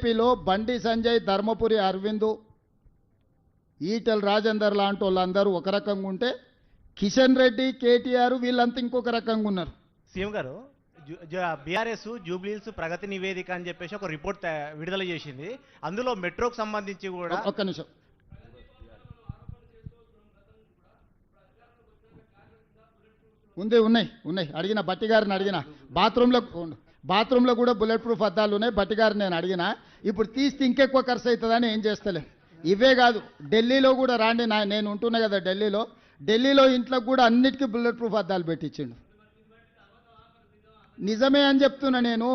బీజేపీలో బండి సంజయ్, ధర్మపురి అరవింద్, ఈటెల రాజేందర్ లాంటి వాళ్ళందరూ ఒక రకంగా ఉంటే కిషన్ రెడ్డి, కేటీఆర్ వీళ్ళంతా ఇంకొక రకంగా ఉన్నారు. సీఎం గారు, బీఆర్ఎస్ జూబ్లీహిల్స్ ప్రగతి నివేదిక అని చెప్పేసి ఒక రిపోర్ట్ విడుదల చేసింది. అందులో మెట్రోకు సంబంధించి కూడా ఒక్క నిమిషం ఉన్నాయి అడిగిన బట్టి గారిని అడిగిన బాత్రూంలో కూడా బుల్లెట్ ప్రూఫ్ అద్దాలు ఉన్నాయి. బట్టి గారిని నేను అడిగిన. ఇప్పుడు తీస్తే ఇంకెక్కువ ఖర్చు అవుతుందని ఏం చేస్తలేం. ఇవే కాదు, ఢిల్లీలో కూడా రాండి, నేను ఉంటున్నా కదా ఢిల్లీలో ఇంట్లో కూడా అన్నిటికీ బుల్లెట్ ప్రూఫ్ అద్దాలు పెట్టించిండు. నిజమే అని చెప్తున్నా నేను.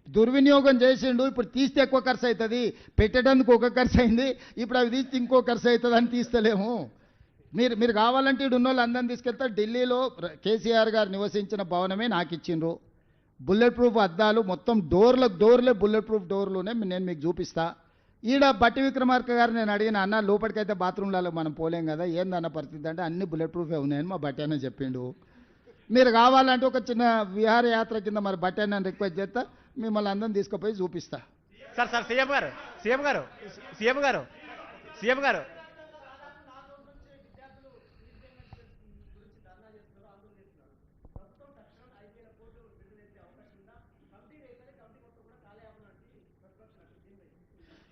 దుర్వినియోగం చేసిండు. ఇప్పుడు తీస్తే ఎక్కువ ఖర్చు అవుతుంది, పెట్టడానికి ఒక ఖర్చు అయింది, ఇప్పుడు అవి తీస్తే ఇంకో ఖర్చు అవుతుంది అని తీస్తలేము. మీరు కావాలంటే ఇటు ఉన్న వాళ్ళు అందరిని తీసుకెళ్తా. ఢిల్లీలో కేసీఆర్ గారు నివసించిన భవనమే నాకు ఇచ్చిండ్రు. బుల్లెట్ ప్రూఫ్ అద్దాలు మొత్తం డోర్లే బుల్లెట్ ప్రూఫ్ డోర్లునే నేను మీకు చూపిస్తా. ఈడ బట్టి విక్రమార్క గారు నేను అడిగిన, అన్న లోపలికైతే బాత్రూంలలో మనం పోలేం కదా, ఏందన్న పరిస్థితి అంటే అన్ని బుల్లెట్ ప్రూఫే ఉన్నాయని మా బట్టి అన్న చెప్పిండు. మీరు కావాలంటే ఒక చిన్న విహారయాత్ర కింద మరి బట్టి అన్న రిక్వెస్ట్ చేస్తా, మిమ్మల్ని అందరిని తీసుకుపోయి చూపిస్తా. సార్ సీఎం గారు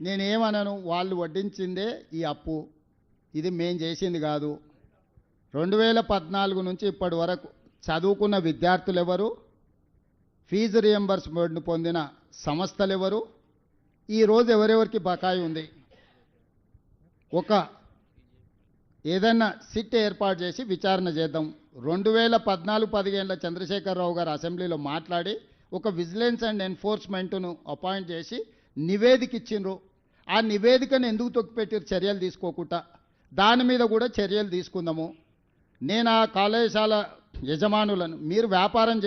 నేనేమన్నాను, వాళ్ళు వడ్డించిందే ఈ అప్పు, ఇది మేం చేసింది కాదు. 2014 నుంచి ఇప్పటి వరకు చదువుకున్న విద్యార్థులు ఎవరు, ఫీజు రియంబర్స్మెంట్ పొందిన సంస్థలు ఎవరు, ఈరోజు ఎవరెవరికి బకాయి ఉంది, ఏదైనా సిట్ ఏర్పాటు చేసి విచారణ చేద్దాం. 2014-15 చంద్రశేఖరరావు గారు అసెంబ్లీలో మాట్లాడి ఒక విజిలెన్స్ అండ్ ఎన్ఫోర్స్మెంట్ను అపాయింట్ చేసి నివేదిక ఇచ్చిండ్రు. ఆ నివేదికను ఎందుకు తొక్కిపెట్టారు చర్యలు తీసుకోకుండా? దాని మీద కూడా చర్యలు తీసుకుందాము. నేను ఆ కళాశాల యజమానులను, మీరు వ్యాపారం